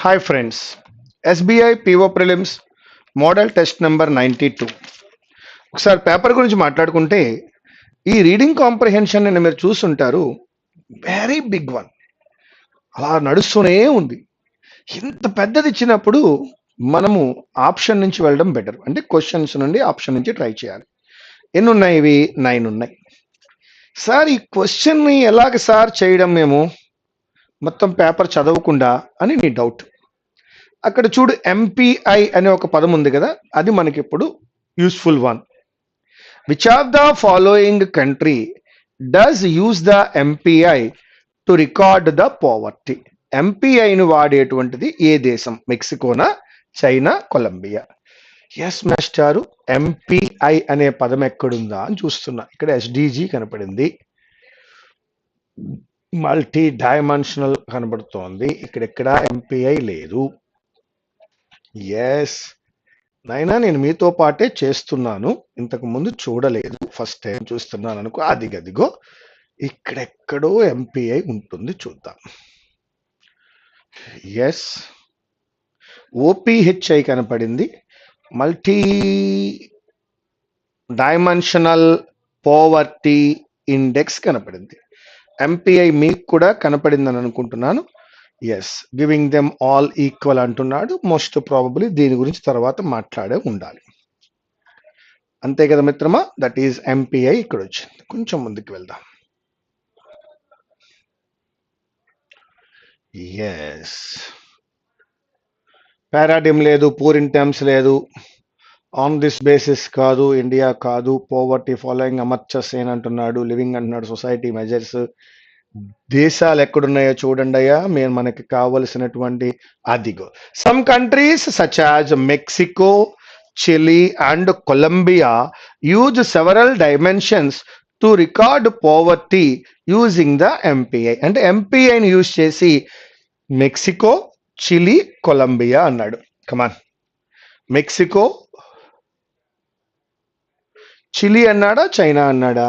Hi friends, SBI PO Prelims model test number 92. ఒకసారి paper గురించి మాట్లాడుకుంటే ఈ రీడింగ్ కాంప్రహెన్షన్ అని మీరు చూస్తుంటారు. వెరీ బిగ్ వన్, అలా నడుస్తూనే ఉంది. ఇంత పెద్దది ఇచ్చినప్పుడు మనము ఆప్షన్ నుంచి వెళ్ళడం బెటర్. అంటే క్వశ్చన్స్ నుండి ఆప్షన్ నుంచి ట్రై చేయాలి. ఎన్ని ఉన్నాయి? ఇవి 9 ఉన్నాయి. సార్ ఈ క్వశ్చన్ని ఎలాగ సార్ చేయడం మేము మొత్తం పేపర్ చదవకుండా అని నీ డౌట్. అక్కడ చూడు, ఎంపీఐ అనే ఒక పదం ఉంది కదా, అది మనకి ఇప్పుడు useful one. Which of the following country does use the MPI to record the poverty? ఎంపీఐని వాడేటువంటిది ఏ దేశం? మెక్సికోనా, చైనా, కొలంబియా? ఎస్ మాస్టారు, ఎంపీఐ అనే పదం ఎక్కడుందా అని చూస్తున్నా. ఇక్కడ ఎస్డిజి కనపడింది, మల్టీ డైమెన్షనల్ కనబడుతోంది. ఇక్కడెక్కడ ఎంపీఐ లేదు. ఎస్ నైనా, నేను మీతో పాటే చేస్తున్నాను, ఇంతకు ముందు చూడలేదు, ఫస్ట్ టైం చూస్తున్నాను అనుకో. అది గదిగో ఇక్కడెక్కడో ఎంపీఐ ఉంటుంది, చూద్దాం. ఎస్, ఓపీహెచ్ఐ కనపడింది, మల్టీ డైమెన్షనల్ పోవర్టీ ఇండెక్స్ కనపడింది. ఎంపీఐ మీకు కూడా కనపడిందని అనుకుంటున్నాను. Yes, giving them all equal అంటున్నాడు. మోస్ట్ ప్రాబబ్లీ దీని గురించి తర్వాత మాట్లాడే ఉండాలి, అంతే కదా మిత్రమా? That is MPI. ఇక్కడ వచ్చింది. కొంచెం ముందుకు వెళ్దాం. ఎస్, పారాడిమ్ లేదు, పూర్ ఇన్ టర్మ్స్ లేదు, ఆన్ దిస్ బేసిస్ కాదు, ఇండియా కాదు, పోవర్టీ ఫాలోయింగ్ అమర్త్య సేన్ అంటున్నాడు, లివింగ్ అంటున్నాడు, సొసైటీ మెజర్స్. దేశాలు ఎక్కడున్నాయో చూడండి అయ్యా, మేము మనకి కావలసినటువంటి. అదిగో, some countries such as Mexico, Chile and Colombia use several dimensions to record poverty using the MPI. అంటే ఎంపీఐని యూజ్ చేసి మెక్సికో, చిలీ, కొలంబియా అన్నాడు. కమాన్, మెక్సికో, చిలీ అన్నాడా, చైనా అన్నాడా?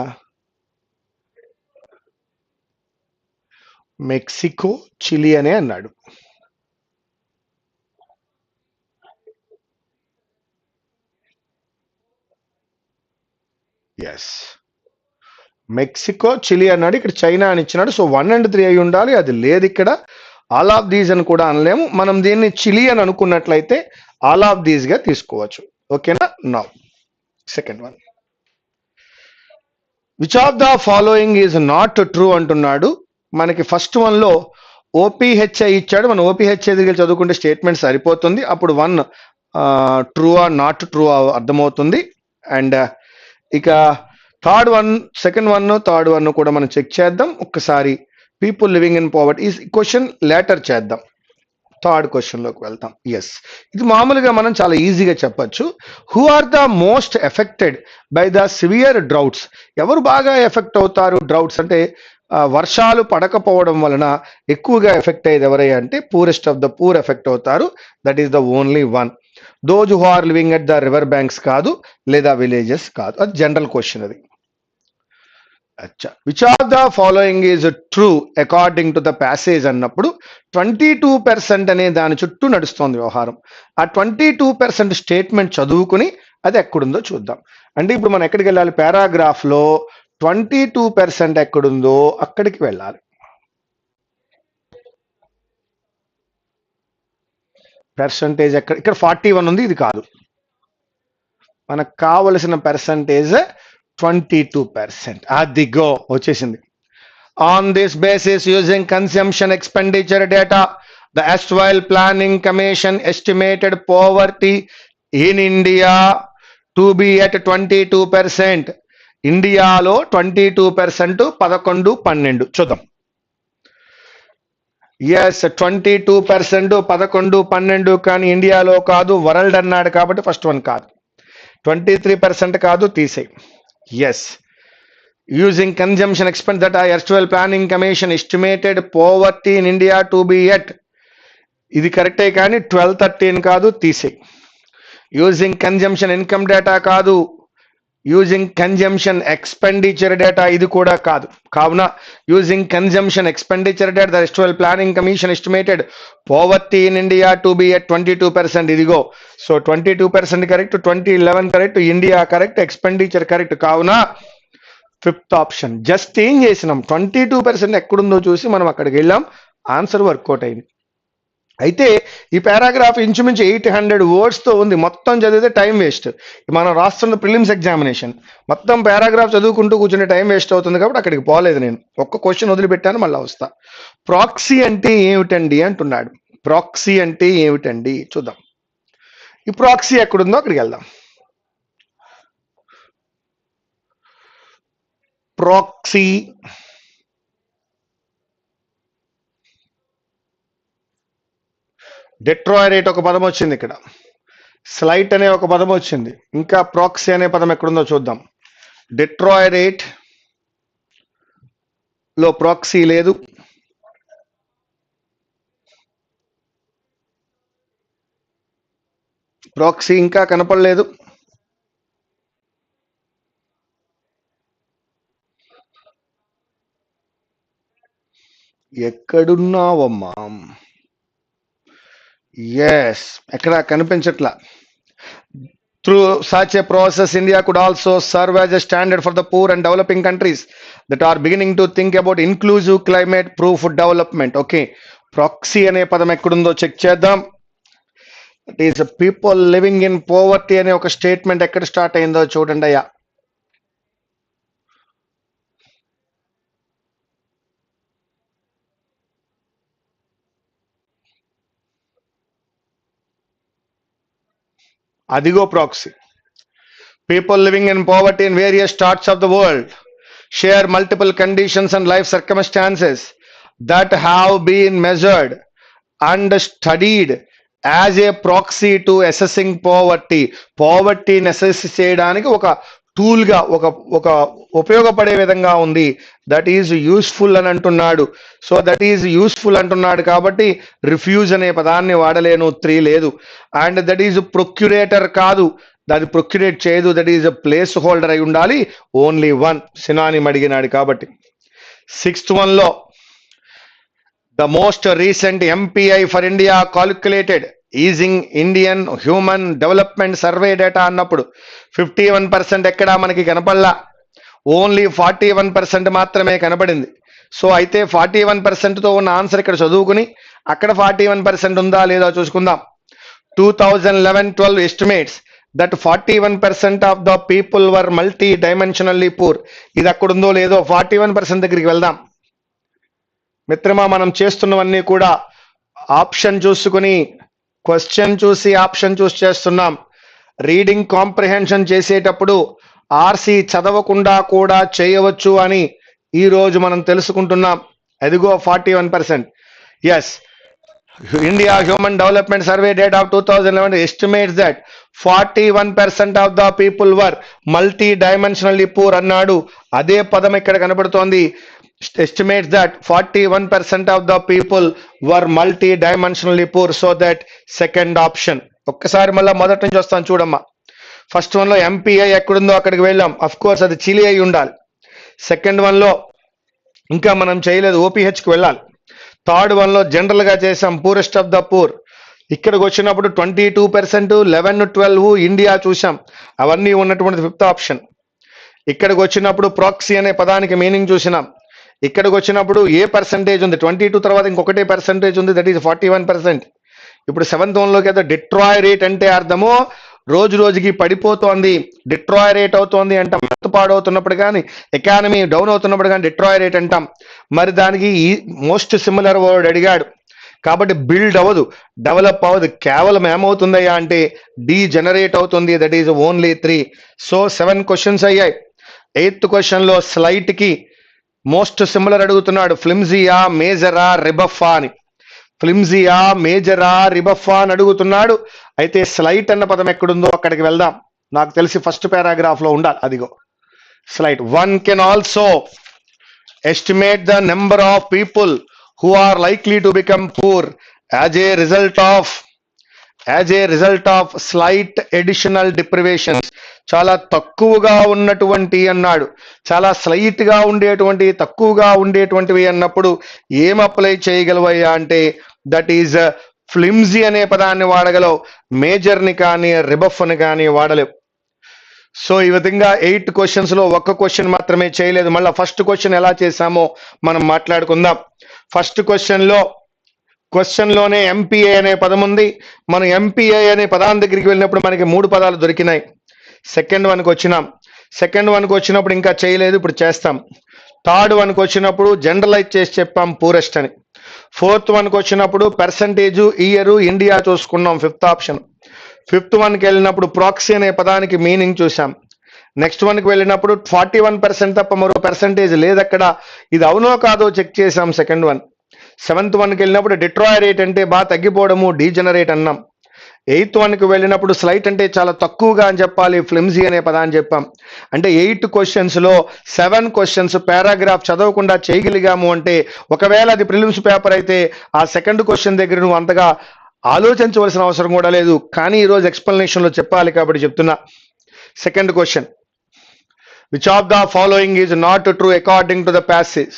మెక్సికో, చిలీ అనే అన్నాడు. ఎస్, మెక్సికో, చిలీ అన్నాడు. ఇక్కడ చైనా అని ఇచ్చినాడు. సో 1 and 3 అయి ఉండాలి, అది లేదు ఇక్కడ. ఆల్ ఆఫ్ దీస్ అని కూడా అనలేము. మనం దీన్ని చిలీ అని అనుకున్నట్లయితే ఆల్ ఆఫ్ దీస్ గా తీసుకోవచ్చు. ఓకేనా? Now second one, which of the following is not true అంటున్నాడు. మనకి ఫస్ట్ వన్ లో ఓపీహెచ్ఐ ఇచ్చాడు. మనం ఓపీహెచ్ఐ దగ్గర చదువుకుంటే స్టేట్మెంట్ సరిపోతుంది. అప్పుడు 1 ట్రూ ఆ నాట్ ట్రూ అర్థమవుతుంది. అండ్ ఇక third one, second one, third one కూడా మనం చెక్ చేద్దాం ఒక్కసారి. పీపుల్ లివింగ్ ఇన్ పావర్టీ ఈ క్వశ్చన్ లేటర్ చేద్దాం. థర్డ్ క్వశ్చన్ లోకి వెళ్తాం. ఎస్, ఇది మామూలుగా మనం చాలా ఈజీగా చెప్పచ్చు. Who are the most affected by the severe droughts? ఎవరు బాగా ఎఫెక్ట్ అవుతారు? డ్రౌట్స్ అంటే వర్షాలు పడకపోవడం వలన ఎక్కువగా ఎఫెక్ట్ అయ్యేది ఎవరయ్యా అంటే poorest of the poor effect అవుతారు. That is the only one. Those who are living at the river banks కాదు, లేదా విలేజెస్ కాదు. అది జనరల్ క్వశ్చన్ అది. అచ్చా, which of the following is true according to the passage అన్నప్పుడు 22% అనే దాని చుట్టూ నడుస్తోంది వ్యవహారం. ఆ 22% స్టేట్మెంట్ చదువుకుని అది ఎక్కడుందో చూద్దాం. అంటే ఇప్పుడు మనం ఎక్కడికి వెళ్ళాలి? పారాగ్రాఫ్ లో 22% ఎక్కడుందో అక్కడికి వెళ్ళాలి. పర్సంటేజ్ ఎక్కడ? ఇక్కడ 41 ఉంది, ఇది కాదు. మనకు కావలసిన పర్సంటేజ్ 22%. అదిగో వచ్చేసింది. On this basis, using consumption expenditure data, the erstwhile planning commission estimated poverty in India to be at 22%. ఇండియాలో 22%, 11, 12 చూద్దాం. ఎస్, 22%, 11, 12 కానీ ఇండియాలో కాదు, వరల్డ్ అన్నాడు కాబట్టి ఫస్ట్ వన్ కాదు. 23% కాదు, తీసేయి. Yes, using consumption expense that erstwhile planning commission estimated poverty in India to be at, ఇది కరెక్టే కానీ 12, 13 కాదు, తీసేయి. యూజింగ్ కన్జంప్షన్ ఇన్కమ్ డేటా కాదు, యూజింగ్ కన్జంప్షన్ ఎక్స్పెండిచర్ డేటా ఇది కూడా కాదు. కావున using consumption expenditure data the erstwhile Planning Commission estimated poverty in India to be at 22%. ఇదిగో so 22% correct, 2011 correct, India correct, expenditure correct. కావున ఫిఫ్త్ ఆప్షన్. జస్ట్ ఏం చేసినాం, 22% ఎక్కడుందో చూసి మనం అక్కడికి వెళ్ళాం, ఆన్సర్ వర్కౌట్ అయింది. అయితే ఈ పారాగ్రాఫ్ ఇంచుమించు 800 వర్డ్స్తో ఉంది. మొత్తం చదివితే టైం వేస్ట్. మనం రాస్తున్న ప్రిలిమ్స్ ఎగ్జామినేషన్ మొత్తం పారాగ్రాఫ్ చదువుకుంటూ కూర్చునే టైం వేస్ట్ అవుతుంది కాబట్టి అక్కడికి పోలేదు. నేను ఒక్క క్వశ్చన్ వదిలిపెట్టాను, మళ్ళీ వస్తా. ప్రాక్సీ అంటే ఏమిటండి అంటున్నాడు. ప్రాక్సీ అంటే ఏమిటండి చూద్దాం. ఈ ప్రాక్సీ ఎక్కడుందో అక్కడికి వెళ్దాం. ప్రాక్సీ డెట్రాయరేట్ ఒక పదం వచ్చింది ఇక్కడ, స్లైట్ అనే ఒక పదం వచ్చింది, ఇంకా ప్రాక్సీ అనే పదం ఎక్కడుందో చూద్దాం. డెట్రాయరేట్ లో ప్రాక్సీ లేదు, ప్రాక్సీ ఇంకా కనపడలేదు. ఎక్కడున్నావమ్మా? ఎస్, ఎక్కడ కనిపించట్లా. Through such a process, India could also serve as a standard for the poor and developing countries that are beginning to think about inclusive climate-proof development. Okay, proxy అనే పదం ఎక్కడుందో check చేద్దాం. It is people living in poverty అనే ఒక statement ఎక్కడ start అయిందో చూడండి అయ్యా. అదిగో proxy. People living in poverty in various parts of the world share multiple conditions and life circumstances that have been measured and studied as a proxy to assessing poverty. Poverty assess చేయడానికి ఒక టూల్గా ఒక ఉపయోగపడే విధంగా ఉంది. That is useful అని అంటున్నాడు. So that is useful అంటున్నాడు కాబట్టి రిఫ్యూజ్ అనే పదాన్ని వాడలేను, 3 లేదు. అండ్ దట్ ఈజ్ ప్రొక్యురేటర్ కాదు, దాన్ని ప్రొక్యురేట్ చేయదు, దట్ ఈజ్ ప్లేస్ హోల్డర్ అయి ఉండాలి. ఓన్లీ 1 సినానిమ్ అడిగినాడు కాబట్టి. 6th వన్లో the most recent MPI for India calculated easing Indian human development survey data అన్నప్పుడు 51% ఎక్కడా మనకి కనపడలా, ఓన్లీ 41% మాత్రమే కనపడింది. సో అయితే 41%తో ఉన్న ఆన్సర్ ఇక్కడ చదువుకుని అక్కడ 41% ఉందా లేదా చూసుకుందాం. 2011-12 estimates that 41% of the people were multi-dimensionally poor. ఇది అక్కడుందో లేదో 41% దగ్గరికి వెళ్దాం. మిత్రమా, మనం చేస్తున్నవన్నీ కూడా ఆప్షన్ చూసుకుని, క్వశ్చన్ చూసి ఆప్షన్ చూసి చేస్తున్నాం. రీడింగ్ కాంప్రిహెన్షన్ చేసేటప్పుడు ఆర్సి చదవకుండా కూడా చేయవచ్చు అని ఈరోజు మనం తెలుసుకుంటున్నాం. అదిగో 41%. Yes, India Human Development Survey data of 2011 estimates that 41% of the people were multi-dimensionally poor అన్నాడు. అదే పదం ఇక్కడ కనబడుతోంది. Estimates that 41% of the people were multi-dimensionally poor. So that second option. ఒక్కసారి మళ్ళీ మొదటి నుంచి వస్తాను చూడమ్మా. ఫస్ట్ వన్లో ఎంపీఐ ఎక్కడుందో అక్కడికి వెళ్ళాం. అఫ్ కోర్స్ అది చిలి అయి ఉండాలి. సెకండ్ వన్లో ఇంకా మనం చేయలేదు, ఓపీహెచ్కి వెళ్ళాలి. థర్డ్ వన్లో జనరల్గా చేసాం, పూరెస్ట్ ఆఫ్ ద పూర్. ఇక్కడికి వచ్చినప్పుడు 22%, 11-12 ఇండియా చూసాం. అవన్నీ ఉన్నటువంటి 5th ఆప్షన్. ఇక్కడికి వచ్చినప్పుడు ప్రాక్సీ అనే పదానికి మీనింగ్ చూసినాం. ఇక్కడికి వచ్చినప్పుడు ఏ పర్సంటేజ్ ఉంది, 22 తర్వాత ఇంకొకటే పర్సంటేజ్ ఉంది, దట్ ఈస్ 41%. ఇప్పుడు 7th వన్లోకి అయితే డిట్రాయ్ రేట్ అంటే అర్థము రోజు రోజుకి పడిపోతోంది, డిట్రాయ్ రేట్ అవుతోంది అంటాం. పాడవుతున్నప్పుడు కానీ, ఎకానమీ డౌన్ అవుతున్నప్పుడు కానీ డిట్రాయ్ రేట్ అంటాం. మరి దానికి ఈ మోస్ట్ సిమిలర్ వర్డ్ అడిగాడు కాబట్టి బిల్డ్ అవ్వదు, డెవలప్ అవ్వదు, కేవలం ఏమవుతుందయ్యా అంటే డీజనరేట్ అవుతుంది. That is only 3. So 7 questions అయ్యాయి. 8th క్వశ్చన్లో స్లైట్కి మోస్ట్ సిమిలర్ అడుగుతున్నాడు, ఫ్లిమ్జియా, మేజరా, రిబఫా అని. ఫ్లిమ్జియా, మేజరా, రిబఫా అని అడుగుతున్నాడు. అయితే స్లైట్ అన్న పదం ఎక్కడుందో అక్కడికి వెళ్దాం. నాకు తెలిసి ఫస్ట్ పారాగ్రాఫ్లో ఉండాలి. అదిగో slight. One can also estimate the number of people who are likely to become poor as a result of slight additional deprivations. చాలా తక్కువగా ఉన్నటువంటి అన్నాడు. చాలా స్లైట్గా ఉండేటువంటి, తక్కువగా ఉండేటువంటివి అన్నప్పుడు ఏం అప్లై చేయగలవయ్యా అంటే దట్ ఈజ్ ఫ్లిమ్జీ అనే పదాన్ని వాడగలవు. మేజర్ని కానీ రిబఫ్ని కానీ వాడలేవు. సో ఈ విధంగా 8 క్వశ్చన్స్లో ఒక్క క్వశ్చన్ మాత్రమే చేయలేదు. మళ్ళీ ఫస్ట్ క్వశ్చన్ ఎలా చేశామో మనం మాట్లాడుకుందాం. ఫస్ట్ క్వశ్చన్లోనే ఎంపీఏ అనే పదం ఉంది. మనం ఎంపీఏ అనే పదాన్ని దగ్గరికి వెళ్ళినప్పుడు మనకి 3 పదాలు దొరికినాయి. సెకండ్ వన్కి వచ్చినప్పుడు ఇంకా చేయలేదు, ఇప్పుడు చేస్తాం. థర్డ్ వన్కి వచ్చినప్పుడు జనరలైజ్ చేసి చెప్పాం పూరెస్ట్ అని. ఫోర్త్ వన్కి వచ్చినప్పుడు పర్సంటేజు, ఇయరు, ఇండియా చూసుకున్నాం, ఫిఫ్త్ ఆప్షన్. ఫిఫ్త్ వన్కి వెళ్ళినప్పుడు ప్రాక్సీ అనే పదానికి మీనింగ్ చూసాం. నెక్స్ట్ వన్కి వెళ్ళినప్పుడు 41% తప్ప మరో పర్సంటేజ్ లేదక్కడ, ఇది అవునో కాదో చెక్ చేసాం, సెకండ్ వన్. సెవెంత్ వన్కి వెళ్ళినప్పుడు డిట్రాయరేట్ అంటే బాగా తగ్గిపోవడము, డీజనరేట్ అన్నాం. ఎయిత్ వన్కి వెళ్ళినప్పుడు స్లైట్ అంటే చాలా తక్కువగా అని చెప్పాలి, ఫ్లిమ్జీ అనే పదాన్ని చెప్పాం. అంటే 8 క్వశ్చన్స్లో 7 క్వశ్చన్స్ పారాగ్రాఫ్ చదవకుండా చేయగలిగాము అంటే, ఒకవేళ అది ప్రిలిమ్స్ పేపర్ అయితే ఆ సెకండ్ క్వశ్చన్ దగ్గర నువ్వు అంతగా ఆలోచించవలసిన అవసరం కూడా లేదు. కానీ ఈరోజు ఎక్స్ప్లెనేషన్లో చెప్పాలి కాబట్టి చెప్తున్నా. Second question, which of the following is not true according to the passage?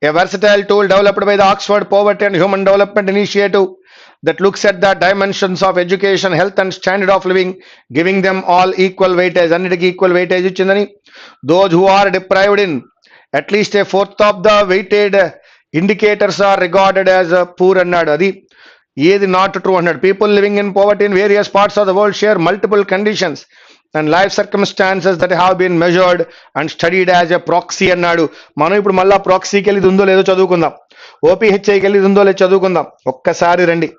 A versatile tool developed by the Oxford Poverty and Human Development Initiative that looks at the dimensions of education, health and standard of living, giving them all equal weightage. అన్నిటికీ equal weightage ఇచ్చిందని. Those who are deprived in at least a fourth of the weighted indicators are regarded as poor అన్నాడు. అది ఏది not true అన్నాడు. People living in poverty in various parts of the world share multiple conditions and life circumstances that have been measured and studied as a proxy అన్నాడు. మనం ఇప్పుడు మళ్ళా ప్రాక్సీకి వెళ్ళి ఉందో లేదో చదువుకుందాం, ఓపీహెచ్ఐకి వెళ్ళి ఉందో లేదో చదువుకుందాం. ఒక్కసారి రండి,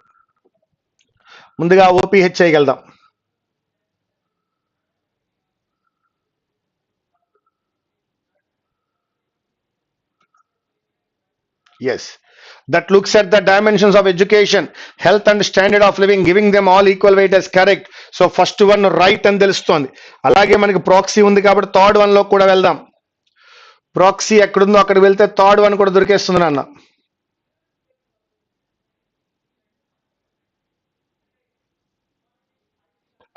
ముందుగా ఓపీహెచ్ఐకి వెళ్దాం. Yes, that looks at the dimensions of education, health and standard of living, giving them all equal weight as correct. So first one right అని తెలుస్తోంది. అలాగే మనకి ప్రాక్సీ ఉంది కాబట్టి థర్డ్ వన్ లో కూడా వెళ్దాం. ప్రాక్సీ ఎక్కడుందో అక్కడ వెళ్తే థర్డ్ వన్ కూడా దొరికేస్తుంది నాన్న.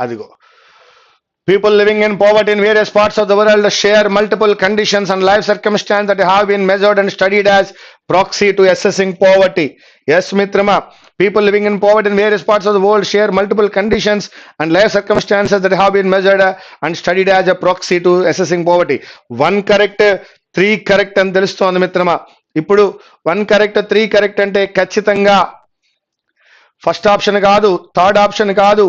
అదిగో, people living in poverty in various parts of the world share multiple conditions and life circumstances that have been measured and studied as proxy to assessing poverty. Yes, Mitrama, people living in poverty in various parts of the world share multiple conditions and life circumstances that have been measured and studied as a proxy to assessing poverty. 1 correct, 3 correct అని తెలుస్తోంది మిత్రమా. ఇప్పుడు 1 correct, 3 correct అంటే ఖచ్చితంగా first option కాదు, third option కాదు,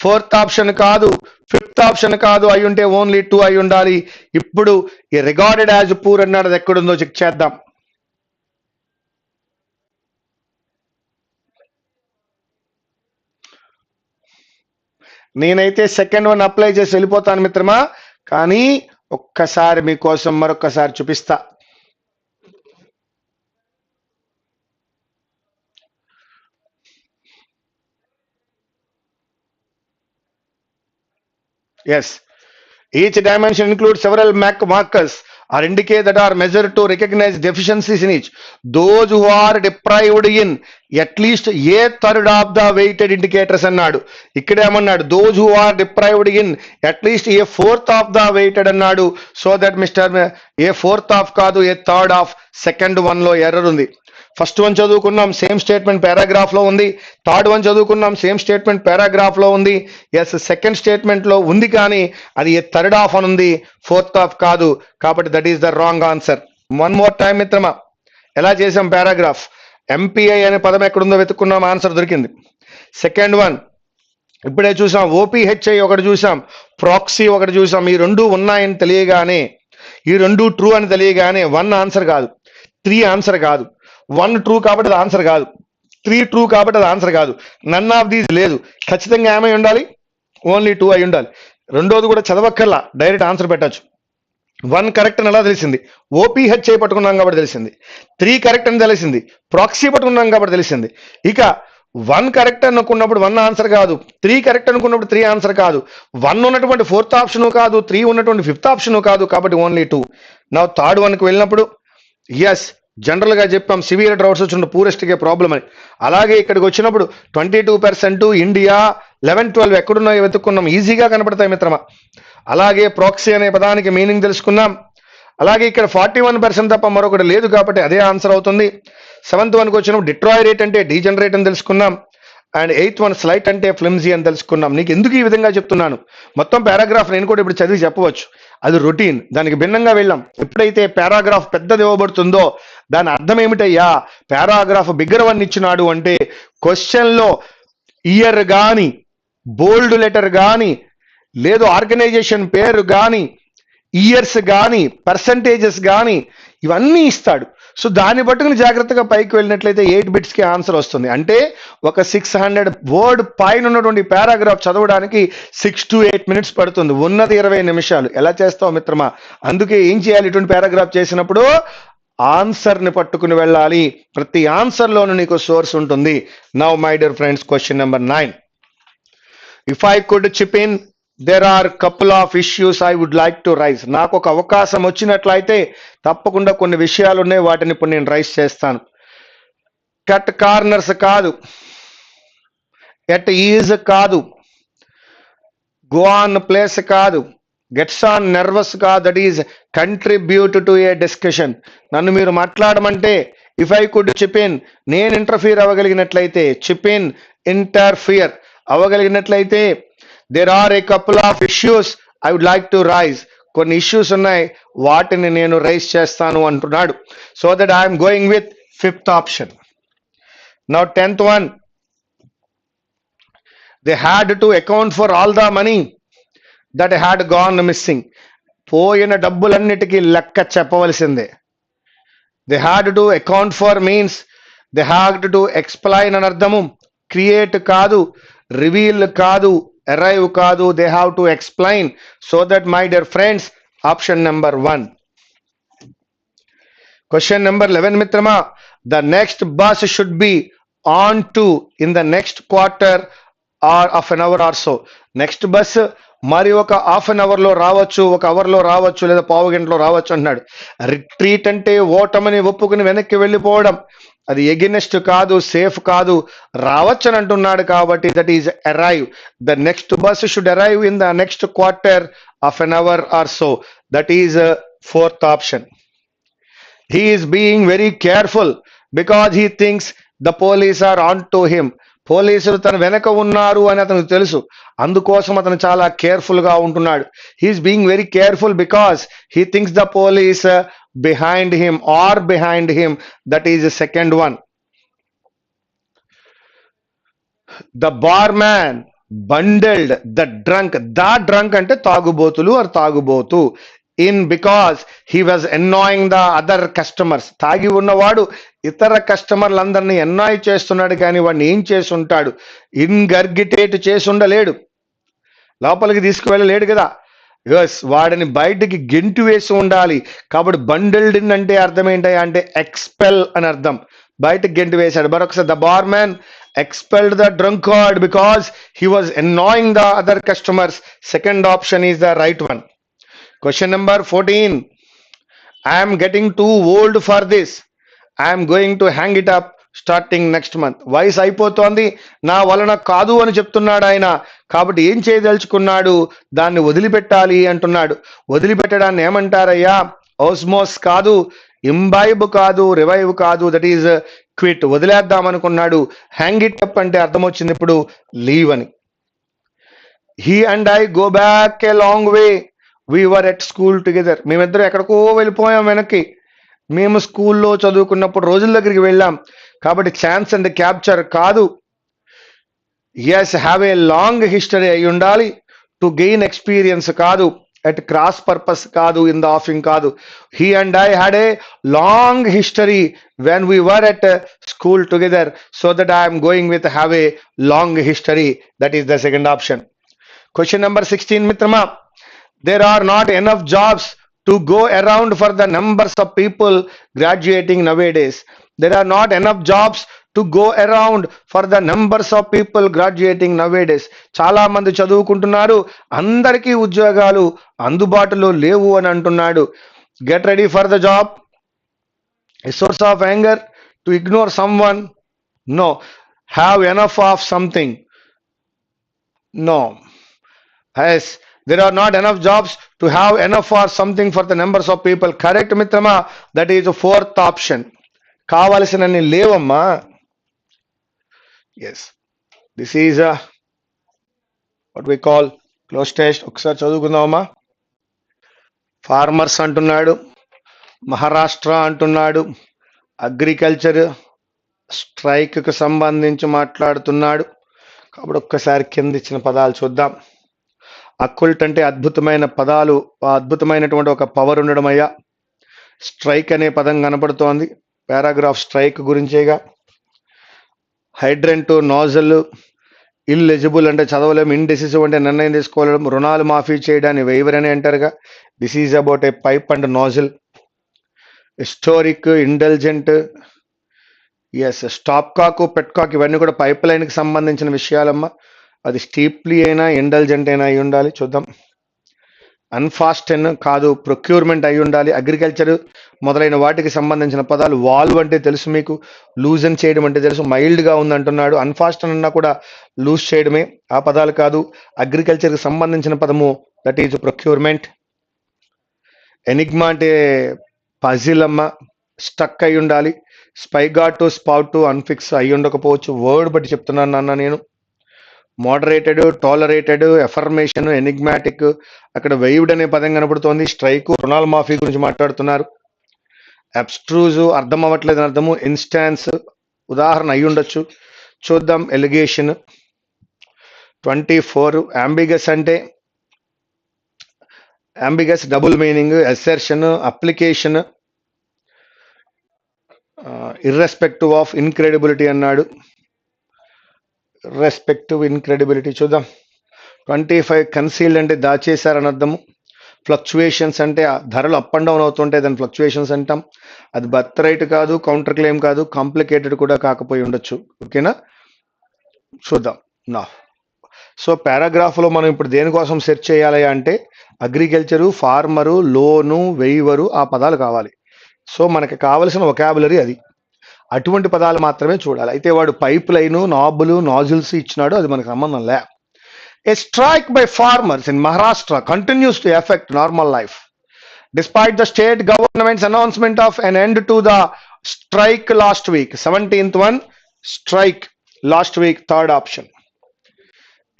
fourth option కాదు, fifth option కాదు, అయి ఉంటే ఓన్లీ 2 అయి ఉండాలి. ఇప్పుడు ఈ రిగార్డెడ్ యాజ్ పూర్ అన్నాడు, అది ఎక్కడుందో చెక్ చేద్దాం. నేనైతే సెకండ్ వన్ అప్లై చేసి వెళ్ళిపోతాను మిత్రమా, కానీ ఒక్కసారి మీకోసం మరొక్కసారి చూపిస్తా. Yes, each dimension includes several markers or indicators that are measured to recognize deficiencies in each. Those who are deprived in at least a third of the weighted indicators అన్నాడు. ఇక్కడ ఏమన్నాడు, those who are deprived in at least a fourth of the weighted అన్నాడు. So that mister A fourth of కాదు, ఏ third of. Second one లో error ఉంది. First one చదువుకున్నాం, same statement paragraph లో ఉంది. థర్డ్ వన్ చదువుకున్నాం, సేమ్ స్టేట్మెంట్ పారాగ్రాఫ్ లో ఉంది. ఎస్, సెకండ్ స్టేట్మెంట్ లో ఉంది కానీ అది థర్డ్ ఆఫ్ అని ఉంది, ఫోర్త్ ఆఫ్ కాదు. కాబట్టి that is the wrong answer. 1 more time మిత్రమా, ఎలా చేసాం పారాగ్రాఫ్. ఎంపీఐ అనే పదం ఎక్కడుందో వెతుక్కున్నాం, ఆన్సర్ దొరికింది. సెకండ్ వన్ ఇప్పుడే చూసాం, ఓపీహెచ్ఐ ఒకటి చూసాం, ప్రాక్సీ ఒకటి చూసాం. ఈ 2 ఉన్నాయని తెలియగానే, ఈ 2 ట్రూ అని తెలియగానే 1 ఆన్సర్ కాదు, 3 ఆన్సర్ కాదు. 1 ట్రూ కాబట్టి అది ఆన్సర్ కాదు, 3 ట్రూ కాబట్టి అది ఆన్సర్ కాదు. నన్ ఆఫ్ దీస్ లేదు. ఖచ్చితంగా ఏమై ఉండాలి, ఓన్లీ 2 అయి ఉండాలి. రెండోది కూడా చదవక్కర్లా, డైరెక్ట్ ఆన్సర్ పెట్టచ్చు. 1 కరెక్ట్ అని ఎలా తెలిసింది, ఓపీహెచ్ఐ పట్టుకున్నాం కాబట్టి తెలిసింది. 3 కరెక్ట్ అని తెలిసింది, ప్రాక్సీ పట్టుకున్నాం కాబట్టి తెలిసింది. ఇక 1 కరెక్ట్ అనుకున్నప్పుడు 1 ఆన్సర్ కాదు, 3 కరెక్ట్ అనుకున్నప్పుడు 3 ఆన్సర్ కాదు, 1 ఉన్నటువంటి 4th ఆప్షన్ కాదు, 3 ఉన్నటువంటి 5th ఆప్షన్ కాదు, కాబట్టి ఓన్లీ 2. నా థర్డ్ వన్కి వెళ్ళినప్పుడు ఎస్, జనరల్ గా చెప్పాం సివియర్ డ్రౌట్స్ వచ్చిన పూరెస్ట్ కే ప్రాబ్లం అని. అలాగే ఇక్కడికి వచ్చినప్పుడు 22% ఇండియా, 11, 12 ఎక్కడున్నాయో వెతుక్కున్నాం, ఈజీగా కనపడతాయి మిత్రమా. అలాగే ప్రాక్సీ అనే పదానికి మీనింగ్ తెలుసుకున్నాం. అలాగే ఇక్కడ 41% తప్ప మరొకటి లేదు కాబట్టి అదే ఆన్సర్ అవుతుంది. 7th వన్కి వచ్చినప్పుడు డిట్రాయిరేట్ అంటే డీజనరేట్ అని తెలుసుకున్నాం. అండ్ 8th వన్ స్లైట్ అంటే ఫ్లిమ్జీ అని తెలుసుకున్నాం. నీకు ఎందుకు ఈ విధంగా చెప్తున్నాను, మొత్తం పారాగ్రాఫ్ నేను కూడా ఇప్పుడు చదివి చెప్పవచ్చు, అది రొటీన్. దానికి భిన్నంగా వెళ్ళాం. ఎప్పుడైతే పారాగ్రాఫ్ పెద్దది ఇవ్వబడుతుందో దాని అర్థం ఏమిటయ్యా, పారాగ్రాఫ్ బిగ్గర్ వన్ ఇచ్చినాడు అంటే క్వశ్చన్లో ఇయర్ కానీ, బోల్డ్ లెటర్ కానీ, లేదు ఆర్గనైజేషన్ పేరు కానీ, ఇయర్స్ కానీ, పర్సంటేజెస్ కానీ ఇవన్నీ ఇస్తాడు. సో దాన్ని పట్టుకుని జాగ్రత్తగా పైకి వెళ్ళినట్లయితే 8 బిట్స్కి ఆన్సర్ వస్తుంది. అంటే ఒక 600 వర్డ్ పైన ఉన్నటువంటి పారాగ్రాఫ్ చదవడానికి 6 to 8 minutes పడుతుంది. ఉన్నది 20 నిమిషాలు. ఎలా చేస్తావు మిత్రమా? అందుకే ఏం చేయాలి, ఇటువంటి పారాగ్రాఫ్ చేసినప్పుడు ఆన్సర్ని పట్టుకుని వెళ్ళాలి. ప్రతి ఆన్సర్లోనూ నీకు సోర్స్ ఉంటుంది. Now my dear friends, question number 9. If I could chip in, there are couple of issues I would like to raise. నాకు ఒక అవకాశం వచ్చినట్లయితే తప్పకుండా కొన్ని విషయాలు ఉన్నాయి, వాటిని ఇప్పుడు నేను రైజ్ చేస్తాను. కట్ కార్నర్స్ కాదు, ఎట్ ఈజ్ కాదు, గో ఆన్ ప్లేస్ కాదు, గెట్స్ ఆన్ నర్వస్ కాదు, that is contribute to a discussion. నన్ను మీరు మాట్లాడమంటే if I could chip in, నేను ఇంటర్ఫియర్ అవ్వగలిగినట్లయితే, చిప్ ఇన్ ఇంటర్ఫియర్ అవ్వగలిగినట్లయితే, there are a couple of issues I would like to raise. కొన్ని issues ఉన్నాయి, వాటిని నేను రైజ్ చేస్తాను అంటున్నాడు. So that I'm going with 5th option. Now 10th one, they had to account for all the money that had gone missing. పోయిన డబ్బులన్నిటికీ లెక్క చెప్పవలసిందే. they had to account for means they had to explain అని అర్థము. Create కాదు, reveal కాదు, arrive కాదు, they have to explain. So that my dear friends, option number 1. Question number 11 మిత్రమా, the next bus should be on to in the next quarter or of an hour or so. Next bus మరి ఒక half an అవర్లో రావచ్చు, ఒక అవర్లో రావచ్చు, లేదా పావు గంటలో రావచ్చు అంటున్నాడు. రిట్రీట్ అంటే ఓటమని ఒప్పుకుని వెనక్కి వెళ్ళిపోవడం, అది ఎగెనెస్ట్ కాదు, సేఫ్ కాదు, రావచ్చు అని అంటున్నాడు. కాబట్టి that is arrive. The next bus should arrive in the next quarter of an hour or so. That is 4th option. He is being very careful because he thinks the police are on to him. పోలీసులు తన వెనక ఉన్నారు అని అతనికి తెలుసు, అందుకోసం అతను చాలా కేర్ఫుల్ గా ఉంటున్నాడు. He's being very careful because he thinks the police behind him or behind him. That is the second one. The barman bundled the drunk అంటే తాగుబోతులు or తాగుబోతు in because he was annoying the other customers. తాగి ఉన్నవాడు ఇతర కస్టమర్లందరినీ ఎన్నాయ్ చేస్తున్నాడు, కానీ వాడిని ఏం చేసి ఉంటాడు, ఇన్గర్గిటేట్ చేసి ఉండలేడు, లోపలికి తీసుకువెళ్ళలేడు కదా. ఎస్, వాడిని బయటికి గెంటు వేసి ఉండాలి. కాబట్టి బండిల్డ్ ఇన్ అంటే అర్థం ఏంటి అంటే ఎక్స్పెల్ అని అర్థం, బయటకు గెంటు వేశాడు. మరొకసారి, the bar man expelled the drunkard because he was annoying the other customers. Second option is the right one. Question number 14. I'm getting too old for this, I'm going to hang it up starting next month. వయసు అయిపోతోంది, నా వలన కాదు అని చెప్తున్నాడు ఆయన. కాబట్టి ఏం చేయదలుచుకున్నాడు, దాన్ని వదిలిపెట్టాలి అంటున్నాడు. వదిలిపెట్టడాన్ని ఏమంటారయ్యా, ఓస్మోస్ కాదు, ఇంబైబ్ కాదు, రివైవ్ కాదు, దట్ ఈజ్ క్విట్. వదిలేద్దాం అనుకున్నాడు. హ్యాంగ్ ఇట్ అప్ అంటే అర్థం వచ్చింది ఇప్పుడు లీవ్ అని. He and I go back a long way, we were at school together. మేమిద్దరం ఎక్కడికో వెళ్ళిపోయాం వెనక్కి, మేము స్కూల్లో చదువుకున్నప్పుడు రోజుల దగ్గరికి వెళ్ళాం. కాబట్టి ఛాన్స్ అండ్ క్యాప్చర్ కాదు. Yes, have a long history అయి ఉండాలి. టు గెయిన్ ఎక్స్పీరియన్స్ కాదు, ఎట్ క్రాస్ పర్పస్ కాదు, ఇన్ ద ఆఫింగ్ కాదు. He and I had a long history when we were at school together. So that I'm going with have a long history. That is the second option. Question number 16 మిత్రమా, there are not enough jobs to go around for the numbers of people graduating nowadays. There are not enough jobs to go around for the numbers of people graduating nowadays. చాలా మంది చదువుకుంటున్నారు, అందరికీ ఉద్యోగాలు అందుబాటులో లేవు అని అంటున్నాడు. Get ready for the job. A source of anger to ignore someone? No. Have enough of something. No. Yes, there are not enough jobs to have enough or something for the numbers of people. Correct, మిత్రమా. That is the fourth option. కావలసినన్ని లేవమ్మా. Yes, this is what we call close test. ఒకసారి చదువుకుందామమ్మా. Farmers అంటున్నాడు, మహారాష్ట్ర అంటున్నాడు, agriculture స్ట్రైక్కి సంబంధించి మాట్లాడుతున్నాడు. కాబట్టి ఒక్కసారి కింద ఇచ్చిన పదాలు చూద్దాం. అక్కుల్ట్ అంటే అద్భుతమైన పదాలు, అద్భుతమైనటువంటి ఒక పవర్ ఉండడం అయ్యా. స్ట్రైక్ అనే పదం కనపడుతోంది, పారాగ్రాఫ్ స్ట్రైక్ గురించేగా. హైడ్రెంట్, నాజల్, ఇల్ఎలిజిబుల్ అంటే చదవలేము, ఇండెసిసివ్ అంటే నిర్ణయం తీసుకోలేము, రుణాలు మాఫీ చేయడాన్ని వెయివర్ అని అంటారుగా. This is about a pipe and nozzle. Historic, intelligent, yes. Stopcock, petcock ఇవన్నీ కూడా పైప్ లైన్కి సంబంధించిన విషయాలమ్మా. అది స్టీప్లీ అయినా ఇంటెలిజెంట్ అయినా అయి ఉండాలి. చూద్దాం. అన్ఫాస్టెన్ కాదు, ప్రొక్యూర్మెంట్ అయి ఉండాలి. అగ్రికల్చర్ మొదలైన వాటికి సంబంధించిన పదాలు. వాల్వ్ అంటే తెలుసు మీకు, లూజన్ చేయడం అంటే తెలుసు. మైల్డ్గా ఉంది అంటున్నాడు. అన్ఫాస్టెన్ అన్నా కూడా లూజ్ చేయడమే, ఆ పదాలు కాదు. అగ్రికల్చర్కి సంబంధించిన పదము దట్ ఈజ్ ప్రొక్యూర్మెంట్. ఎనిగ్మా అంటే పజిల్ అమ్మ, స్టక్ అయి ఉండాలి. స్పైగాట్, స్పౌట్, అన్ఫిక్స్ అయి ఉండకపోవచ్చు. వర్డ్ బట్టి చెప్తున్నాను నాన్న నేను. Moderated, tolerated, affirmation, enigmatic. అక్కడ వెయివ్డ్ అనే పదం కనపడుతోంది. స్ట్రైక్, రుణాల మాఫీ గురించి మాట్లాడుతున్నారు. అబ్స్ట్రూజ్ అర్థం అవ్వట్లేదు అని అర్థము. ఇన్స్టాన్స్ ఉదాహరణ అయి ఉండొచ్చు. చూద్దాం. ఎలిగేషన్ 24. అంబిగస్ అంటే ambiguous double meaning. Assertion, application, irrespective of incredibility అన్నాడు. రెస్పెక్టివ్ ఇన్క్రెడిబిలిటీ చూద్దాం. 25. కన్సీల్డ్ అంటే దాచేశారని అర్థము. ఫ్లక్చువేషన్స్ అంటే ధరలు అప్ అండ్ డౌన్ అవుతుంటాయి, దాన్ని ఫ్లక్చువేషన్స్ అంటాం. అది బర్త్ రైట్ కాదు, కౌంటర్ క్లెయిమ్ కాదు, కాంప్లికేటెడ్ కూడా కాకపోయి ఉండొచ్చు. ఓకేనా, చూద్దాం నా. సో పారాగ్రాఫ్లో మనం ఇప్పుడు దేనికోసం సెర్చ్ చేయాలి అంటే అగ్రికల్చరు, ఫార్మరు, లోను, వెయివరు, ఆ పదాలు కావాలి. సో మనకి కావలసిన వొకాబులరీ అది, అటువంటి పదాలు మాత్రమే చూడాలి. అయితే వాడు పైప్ లైను, నాబులు, నాజిల్స్ ఇచ్చినాడు, అది మనకు సంబంధం లే. A strike by farmers in Maharashtra continues to affect normal life. Despite the state government's announcement of an end to the strike last week, 17th one, strike last week, third option.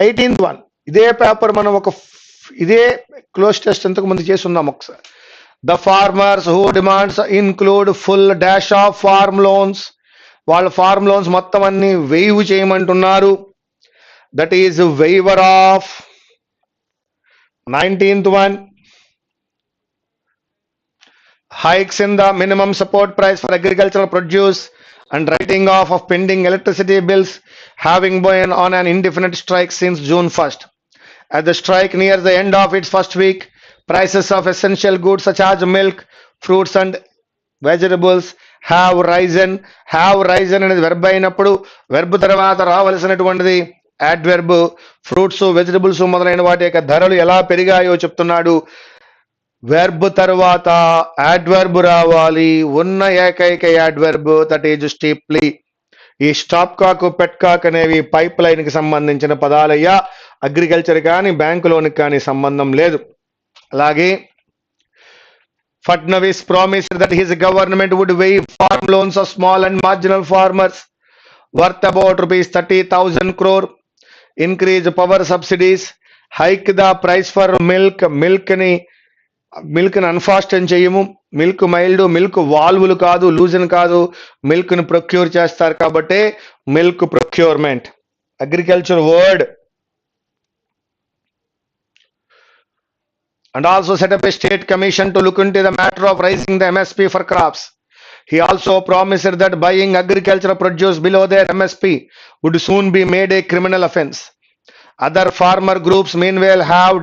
18th one, ఇదే paper మనం ఇదే cloze test ఎంతకు ముందు చేస్తున్నాం ఒకసారి. The farmers who demands include full dash of farm loans. వాళ్ళ form loans మొత్తం అన్ని వేవ్ చేయమంటున్నారు. That is waiver of. 19th one, hikes in the minimum support price for agricultural produce and writing off of pending electricity bills, having been on an indefinite strike since June 1st. As the strike nears the end of its first week, prices of essential goods such as milk, fruits and vegetables have risen. Have risen అనేది verb అయినప్పుడు verb తర్వాత రావలసినటువంటిది adverb. Fruits, vegetables మొదలైన వాటి యొక్క ధరలు ఎలా పెరిగాయో చెప్తున్నాడు. వెర్బ్ తర్వాత యాడ్వర్బ్ రావాలి. ఉన్న ఏకైక యాడ్వర్బ్ దట్ ఈజ్ స్టీప్లీ. ఈ స్టాప్ కాక్, పెట్ కాక్ అనేవి పైప్ లైన్ కి సంబంధించిన పదాలయ్యా. అగ్రికల్చర్ కానీ బ్యాంకు లోనికి కానీ సంబంధం లేదు. అలాగే Fadnavis promised that his government would waive farm loans of small and marginal farmers worth about rupees 30,000 crore, increase power subsidies, hike the price for milk. Milk ni అన్ఫాస్టెన్ చేయము. Milk mild, milk వాల్వులు కాదు, loosen కాదు, milk ని procure చేస్తారు కాబట్టి milk procurement. Agriculture word. And also set up a state commission to look into the matter of raising the MSP for crops. He also promised that buying agricultural produce below their MSP would soon be made a criminal offense. Other farmer groups meanwhile have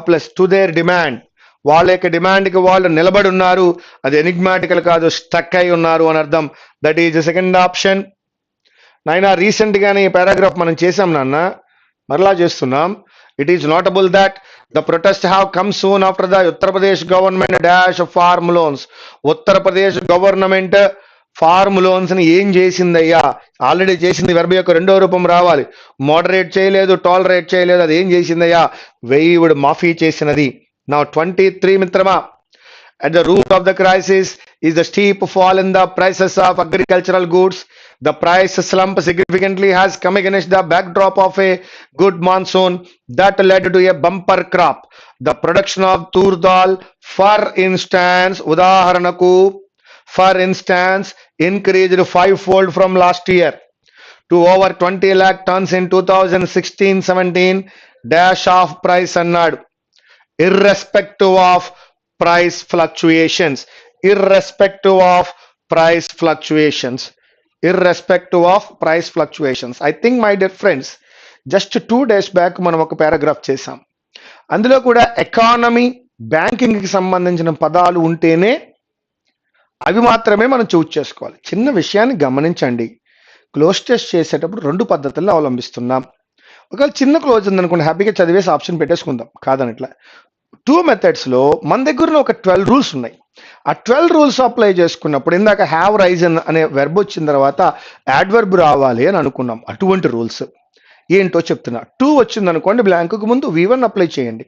plus to their demand. వాళ్ళ యొక్క డిమాండ్కి వాళ్ళు నిలబడి ఉన్నారు. అది ఎనిగ్మాటికల్ కాదు, stuck అయి ఉన్నారు అని అర్థం. That is second option. నాయన రీసెంట్గానే ఈ పారాగ్రాఫ్ మనం చేసాం నాన్న, మరలా చేస్తున్నాం. It is notable that the protests have come soon after the Uttar Pradesh government dash farm loans. Uttar Pradesh government farm loans ని ఏం చేసిందయ్యా? ఆల్రెడీ చేసింది వెర్బ్ యొక్క రెండో రూపం రావాలి. మోడరేట్ చేయలేదు, టాలరేట్ చేయలేదు, అది ఏం చేసిందయ్యా? వేయివుడ్ మాఫీ చేసినది. నా 23 మిత్రమా, at the root of the crisis is the steep fall in the prices of agricultural goods. The price slump significantly has come against the backdrop of a good monsoon that led to a bumper crop. The production of tur dal, for instance, ఉదాహరణకు, for instance, increased fivefold from last year to over 20 lakh tons in 2016-17 dash of price అన్నాడు. Irrespective of price fluctuations, irrespective of price fluctuations, irrespective of price fluctuations. I think, my dear friends, just 2 days back మనం ఒక paragraph చేసాం. అందులో కూడా economy, banking కి సంబంధించిన పదాలు ఉంటేనే అవి మాత్రమే మనం చూస్ చేసుకోవాలి. చిన్న విషయాన్ని గమనించండి, క్లోజ్ టెస్ట్ చేసేటప్పుడు 2 పద్ధతులను అవలంబిస్తున్నాం. ఒకవేళ చిన్న క్లోజ్ ఉందనుకోండి, హ్యాపీగా చదివేసి ఆప్షన్ పెట్టేసుకుందాం, కాదనట్లా. 2 మెథడ్స్ లో మన దగ్గర ఒక 12 రూల్స్ ఉన్నాయి. ఆ 12 రూల్స్ అప్లై చేసుకున్నప్పుడు ఇందాక హ్యావ్ రైజన్ అనే వెర్బ్ వచ్చిన తర్వాత యాడ్వర్బ్ రావాలి అని అనుకున్నాం. అటువంటి రూల్స్ ఏంటో చెప్తున్నా. 2 వచ్చింది అనుకోండి, బ్లాంక్ కు ముందు V1 అప్లై చేయండి.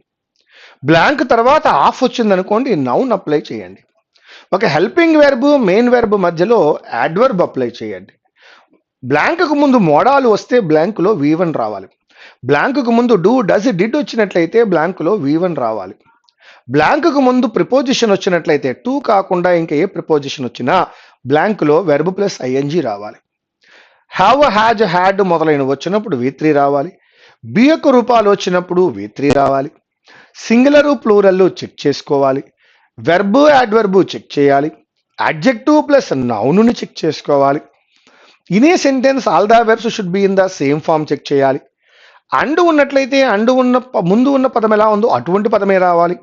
బ్లాంక్ తర్వాత ఆఫ్ వచ్చింది అనుకోండి, నౌన్ అప్లై చేయండి. ఒక హెల్పింగ్ వెర్బ్, మెయిన్ వెర్బ్ మధ్యలో యాడ్వర్బ్ అప్లై చేయండి. బ్లాంక్ కు ముందు మోడాలు వస్తే బ్లాంక్ లో V1 రావాలి. బ్లాంక్ కు ముందు డూ, డస్, డిడ్ వచ్చినట్లయితే బ్లాంక్ లో V1 రావాలి. బ్లాంక్ కు ముందు ప్రిపోజిషన్ వచ్చినట్లయితే, టు కాకుండా ఇంకా ఏ ప్రిపోజిషన్ వచ్చినా బ్లాంక్ లో వెర్బ్ ప్లస్ ఐఎన్జి రావాలి. హ్యావ్, హ్యాజ్, హ్యాడ్ మొదలైనవి వచ్చినప్పుడు V3 రావాలి. బి యొక్క రూపాలు వచ్చినప్పుడు V3 రావాలి. సింగులర్, ప్లూరల్ చెక్ చేసుకోవాలి. వెర్బ్, యాడ్వర్బ్ చెక్ చేయాలి. అడ్జెక్టివ్ ప్లస్ నౌన్ చెక్ చేసుకోవాలి. In a sentence all the verbs should be in the same form check చేయాలి. అండ్ ఉన్నట్లయితే అండ్ ఉన్న ముందు ఉన్న పదం ఎలా ఉందో అటువంటి పదమే రావాలి.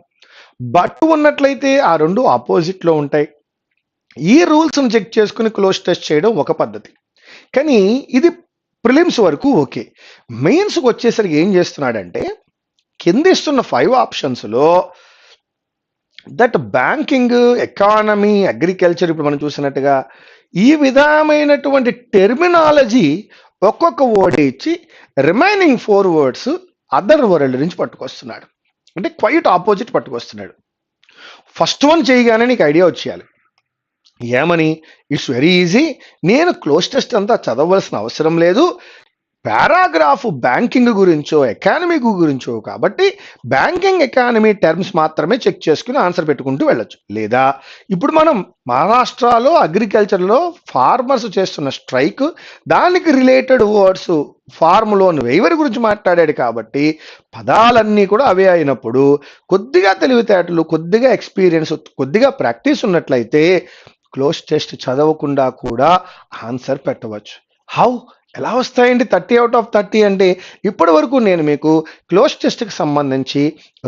బట్ ఉన్నట్లయితే ఆ రెండు ఆపోజిట్ లో ఉంటాయి. ఈ రూల్స్ ను చెక్ చేసుకుని క్లోజ్ టెస్ట్ చేయడం ఒక పద్ధతి. కానీ ఇది ప్రిలిమ్స్ వరకు ఓకే. మెయిన్స్కి వచ్చేసరికి ఏం చేస్తున్నాడంటే, కింద ఇస్తున్న 5 ఆప్షన్స్ లో దట్ బ్యాంకింగ్, ఎకానమీ, అగ్రికల్చర్ ఇప్పుడు మనం చూసినట్టుగా ఈ విధమైనటువంటి టెర్మినాలజీ ఒక్కొక్క వర్డ్ ఇచ్చి రిమైనింగ్ 4 వర్డ్స్ అదర్ వరల్డ్ నుంచి పట్టుకొస్తున్నాడు. అంటే క్వైట్ ఆపోజిట్ పట్టుకొస్తున్నాడు. ఫస్ట్ వన్ చేయగానే నీకు ఐడియా వచ్చేయాలి. ఏమని? ఇట్స్ వెరీ ఈజీ, నేను క్లోజ్ టెస్ట్ అంతా చదవలసిన అవసరం లేదు, పారాగ్రాఫ్ బ్యాంకింగ్ గురించో ఎకానమీ గురించో కాబట్టి బ్యాంకింగ్, ఎకానమీ టర్మ్స్ మాత్రమే చెక్ చేసుకుని ఆన్సర్ పెట్టుకుంటూ వెళ్ళొచ్చు. లేదా ఇప్పుడు మనం మహారాష్ట్రలో అగ్రికల్చర్లో ఫార్మర్స్ చేస్తున్న స్ట్రైక్, దానికి related words farm loan waiver గురించి మాట్లాడాడు కాబట్టి పదాలన్నీ కూడా అవే అయినప్పుడు కొద్దిగా తెలివితేటలు, కొద్దిగా ఎక్స్పీరియన్స్, కొద్దిగా ప్రాక్టీస్ ఉన్నట్లయితే క్లోజ్ టెస్ట్ చదవకుండా కూడా ఆన్సర్ పెట్టవచ్చు. హౌ? ఎలా వస్తాయండి 30 out of 30 అంటే? ఇప్పటి వరకు నేను మీకు క్లోజ్ టెస్ట్కి సంబంధించి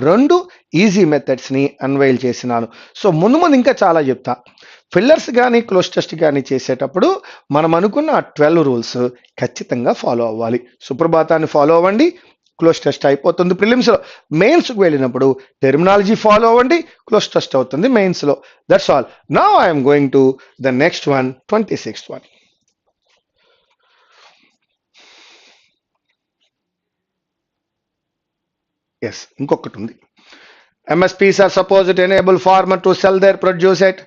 2 ఈజీ మెథడ్స్ని అన్వైల్ చేసినాను. సో ముందు ఇంకా చాలా చెప్తా. ఫిల్లర్స్ కానీ క్లోజ్ టెస్ట్ కానీ చేసేటప్పుడు మనం అనుకున్న 12 రూల్స్ ఖచ్చితంగా ఫాలో అవ్వాలి. సుప్రభాతాన్ని ఫాలో అవ్వండి, క్లోజ్ టెస్ట్ అయిపోతుంది ప్రిలిమ్స్లో. మెయిన్స్కి వెళ్ళినప్పుడు టెర్మినాలజీ ఫాలో అవ్వండి, క్లోజ్ టెస్ట్ అవుతుంది మెయిన్స్లో. That's all. Now I'm going to the next one, 26th one. Yes, ఇంకొకటి ఉంది. MSPs are supposed to enable farmer to sell their produce at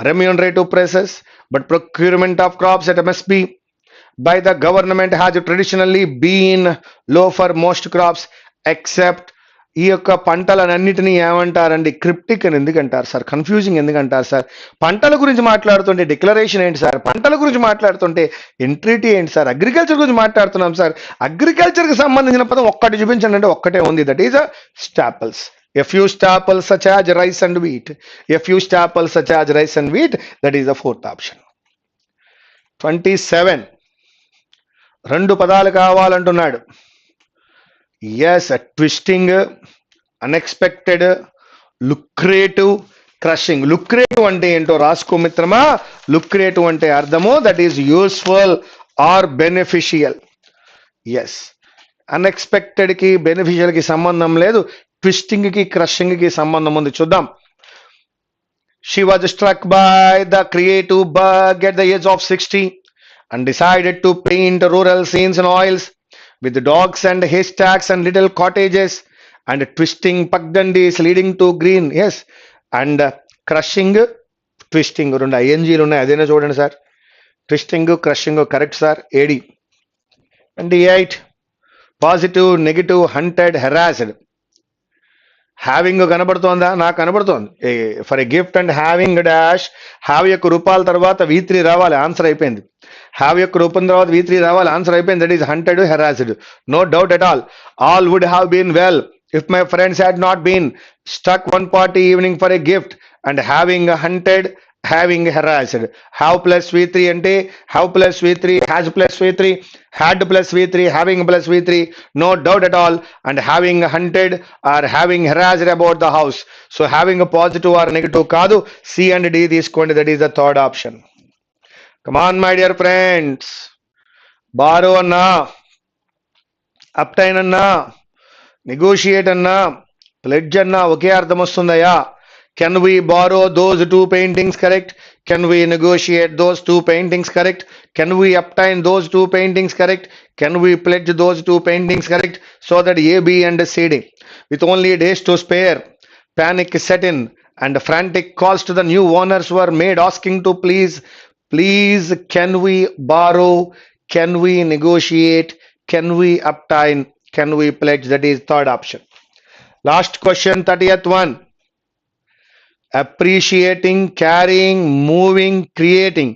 remunerative prices, but procurement of crops at MSP by the government has traditionally been low for most crops except ఈ యొక్క పంటలన్నిటినీ ఏమంటారండి? Cryptic అని ఎందుకంటారు sir? Confusing ఎందుకంటారు sir? పంటల గురించి మాట్లాడుతుంటే declaration ఏంటి సార్? పంటల గురించి మాట్లాడుతుంటే ఎంట్రీటీ ఏంటి సార్? అగ్రికల్చర్ గురించి మాట్లాడుతున్నాం సార్, అగ్రికల్చర్కి సంబంధించిన పదం ఒక్కటి చూపించండి అంటే ఒక్కటే ఉంది, that is staples. A few staples such as rice and wheat. A few staples such as rice and wheat. That is the 4th option. 27. 2 పదాలు కావాలంటున్నాడు. Yes, twisting, unexpected, lucrative, crushing. Lucrative అంటే ఏంటో రాసుకో మిత్రమా. లుక్రేటివ్ అంటే అర్థము that is useful or beneficial. Yes, unexpected కి beneficial కి సంబంధం లేదు, ట్విస్టింగ్ కి క్రషింగ్ కి సంబంధం ఉంది. చూద్దాం. She was struck by the creative bug at the age of 60 and decided to paint rural scenes in oils with dogs and haystacks and little cottages and twisting pugdundies leading to green. Yes, and crushing, twisting. రెండు ఐఎన్జీలు ఉన్నాయి, అదేనా చూడండి సార్. Twisting, crushing correct sir. ఏడి. 28. Positive, negative, hunted, harassed. Having కనబడుతోందా? నాకు కనబడుతోంది. For a gift and having dash. Have యొక్క రూపాల తర్వాత V3 రావాలి, ఆన్సర్ అయిపోయింది. హ్యావ్ యొక్క రూపం తర్వాత V3 రావాలి, ఆన్సర్ అయిపోయింది. That is hunted, harassed. No doubt at all. All would have been well if my friends had not been stuck one party evening for a gift and having hunted, having harassed. Have plus V3 ante have plus V3, has plus V3, had plus V3, having plus V3, no doubt at all. And having hunted or having harassed about the house. So having a positive or negative kaadu. C and D తీసుకోండి. That is the third option. Come on my dear friends. Borrow anna, uptime anna, negotiate అన్నా, pledge అన్నా ఒకే అర్థం వస్తుందయ్యా. Can we borrow those 2 paintings correct? Can we negotiate those 2 paintings correct? Can we obtain those 2 paintings correct? Can we pledge those 2 paintings correct? So that A, B and C, D. With only days to spare, panic set in and frantic calls to the new owners were made asking to please can we borrow, can we negotiate, can we obtain, can we pledge? That is third option. Last question, 30th one. Appreciating, carrying, moving, creating.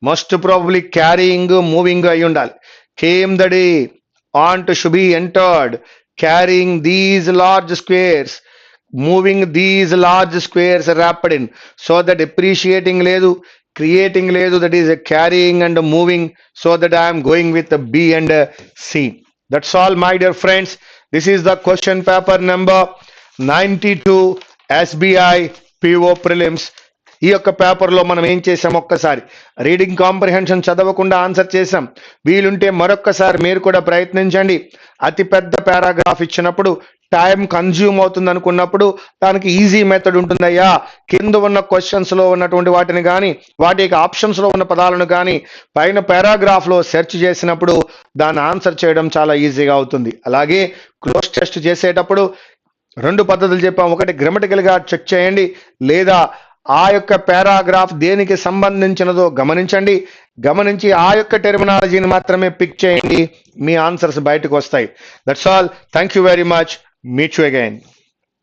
Most probably carrying, moving ayundal. Came the day, aunt Shubhi entered, carrying these large squares, moving these large squares wrapped in. So that appreciating ledu, creating ledu, that is carrying and moving. So that I am going with the B and C. That's all my dear friends. This is the question paper number 92 SBI PO prelims. ఈ యొక్క పేపర్లో మనం ఏం చేసాం, ఒక్కసారి reading comprehension చదవకుండా answer చేసాం. వీలుంటే మరొక్కసారి మీరు కూడా ప్రయత్నించండి. అతి పెద్ద పారాగ్రాఫ్ ఇచ్చినప్పుడు టైం కన్జ్యూమ్ అవుతుంది అనుకున్నప్పుడు దానికి ఈజీ మెథడ్ ఉంటుందయ్యా. కింద ఉన్న క్వశ్చన్స్ లో ఉన్నటువంటి వాటిని కానీ, వాటి యొక్క ఆప్షన్స్ లో ఉన్న పదాలను కానీ పైన పారాగ్రాఫ్ లో సెర్చ్ చేసినప్పుడు దాన్ని ఆన్సర్ చేయడం చాలా ఈజీగా అవుతుంది. అలాగే క్లోజ్ టెస్ట్ చేసేటప్పుడు 2 పద్ధతులు చెప్పాం. ఒకటి గ్రామటికల్ గా చెక్ చేయండి, లేదా ఆ యొక్క పారాగ్రాఫ్ దేనికి సంబంధించినదో గమనించి ఆ యొక్క టెర్మినాలజీని మాత్రమే పిక్ చేయండి. మీ ఆన్సర్స్ బయటకు వస్తాయి. That's all. Thank you very much. Meet you again.